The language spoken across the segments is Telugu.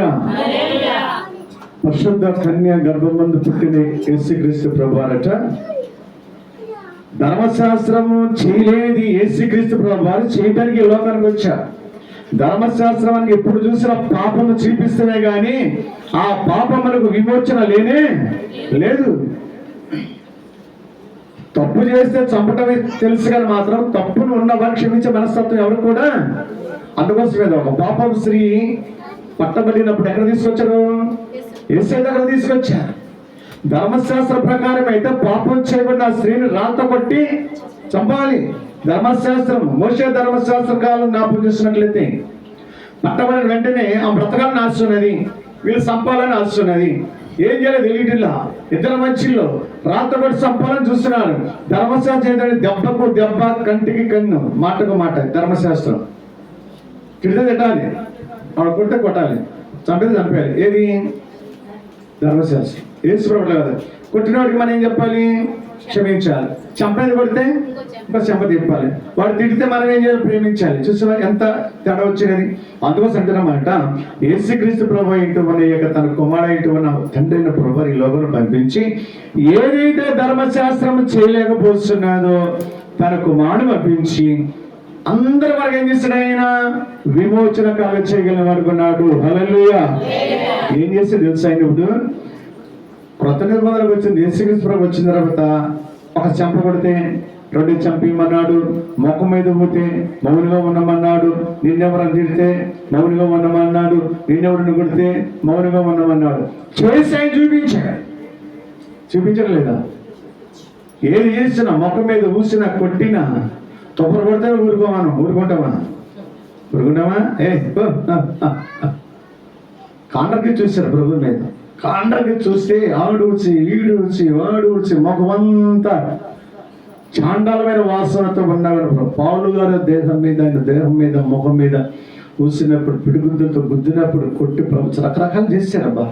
హల్లెలూయా. పరిశుద్ధ కన్య గర్భమందు పుట్టిన యేసుక్రీస్తు ప్రభువారట ధర్మశాస్త్రము చేయలేది యేసుక్రీస్తు ప్రభువారు చేయడానికి ఈ లోకానికి వచ్చారు. ధర్మశాస్త్రానికి ఎప్పుడు చూసినా పాపము చూపిస్తేనే గాని ఆ పాపములకు విమోచన లేనే లేదు. తప్పు చేస్తే చంపటమే తెలుసు కానీ మాత్రం తప్పును ఉన్నవారు క్షమించే మనస్తత్వం ఎవరు కూడా. అందుకోసమే ఒక పాపం స్త్రీ పట్టబడినప్పుడు ఎక్కడ తీసుకొచ్చారు? యేసయ్య దగ్గర తీసుకొచ్చారు. ధర్మశాస్త్ర ప్రకారం అయితే పాపం చేయబడిన ఆ స్త్రీని రాళ్ళతో కొట్టి చంపాలి. ధర్మశాస్త్రం మోషే ధర్మశాస్త్ర కాలం జ్ఞాపకం చేసినట్లయితే పట్టబడిన వెంటనే ఆ బ్రతకాలని ఆస్తున్నది, వీళ్ళు చంపాలని ఆస్తున్నది. ఏం చేయలేదు, తెలియటిల్లా ఇద్దరు మధ్యలో రాత్రి కొట్టి చంపాలని చూస్తున్నారు. ధర్మశాస్త్రం ఏంటంటే దెబ్బకు దెబ్బ, కంటికి కన్ను, మాటకు మాట. ధర్మశాస్త్రం తిడితే తిట్టాలి, ఆవిడ కొడితే కొట్టాలి, చంపితే చంపేయాలి. ఏది ధర్మశాస్త్రం. ఏసు ప్రభువు కదా కొట్టినవాడికి మనం ఏం చెప్పాలి? క్షమించాలి. చంపేది కొడితే ఇంకా చెంప తిప్పాలి. వాడు తిడితే మనం ఏం చేయాలి? ప్రేమించాలి. చూసినా ఎంత తేడా వచ్చినది. అందుకోసం అంటున్నమాట యేసుక్రీస్తు ప్రభువు ఇంటూ ఉన్న తన కుమారుడు ఇంటూ ఉన్న తండ్రి అయిన ప్రభువు ఈ లోకంలో పంపించి ఏదైతే ధర్మశాస్త్రం చేయలేకపోతున్నాడో తన కుమారుడు పంపించి అందరి వరకు ఏం చేస్తాడు? ఆయన విమోచన కాల చేయగలను అనుకున్నాడు. హల్లెలూయా. ఏం చేస్తాడు తెలుసా? ఆయన ఇప్పుడు క్రొత్త నిబంధనకు వచ్చింది. యేసుక్రీస్తు ప్రభువు వచ్చిన తర్వాత ఒక చెంప కొడితే రెండు చంపేయమన్నాడు, ముఖం మీద పోతే మౌనిగా ఉండమన్నాడు, నిన్నెవరని తిడితే మౌనిగా ఉండమన్నాడు, నిన్నెవరిని కొడితే మౌనిగా ఉండమన్నాడు. చేసి ఆయన చూపించడం లేదా? ఏది చేసినా ముఖం మీద ఊసినా కొట్టినా తొప్పలు కొడితే ఊరుకుంటామా? కాండ్రకి చూశారు ప్రభు మీద. కాండ్రకి చూస్తే ఆడూచి ఈడూచి వాడూచి ముఖమంతా చాండాలమైన వాసనతో ఉన్నవారు. పౌలు గారు దేహం మీద, ఆయన దేహం మీద, ముఖం మీద ఊసినప్పుడు, పిడిగుద్దుతో గుద్దినప్పుడు కొట్టి రకరకాలు చేశారబ్బా.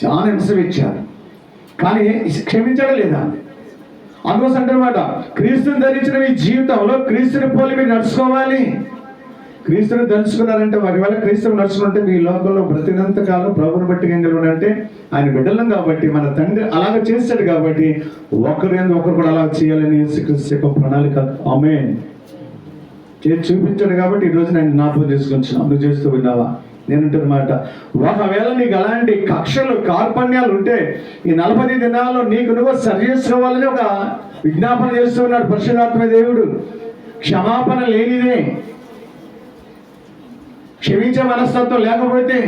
చాలా హింస ఇచ్చారు, కానీ క్షమించడం లేదా? అందుకోసం అంటనమాట క్రీస్తుని ధరించిన మీ జీవితంలో క్రీస్తుని పోలి మీరు నడుచుకోవాలి. క్రీస్తుని ధరించుకున్నారంటే ఒకవేళ క్రీస్తుని నడుచుకుంటే మీ లోకంలో బ్రతికినంత కాలం ప్రభుని బట్టి ఏం జరుగునంటే ఆయన బిడ్డలం కాబట్టి మన తండ్రి అలాగ చేస్తాడు కాబట్టి ఒకరు కూడా అలా చేయాలని యేసుక్రీస్తు యొక్క ప్రణాళిక ఆమేన్ చేసి చూపించాడు. కాబట్టి ఈరోజు నేను జ్ఞాపకం చేసుకొచ్చాను. నువ్వు చేస్తూ విన్నావా? నేనంటున్నమాట ఒకవేళ నీకు అలాంటి కక్షలు కార్పణ్యాలు ఉంటే ఈ 40 దినాల్లో నీకు నువ్వు సరి చేసుకోవాలని ఒక విజ్ఞాపన చేస్తూ ఉన్నాడు పరిశుద్ధాత్మ దేవుడు. క్షమాపణ లేనిదే, క్షమించే మనస్తత్వం లేకపోతే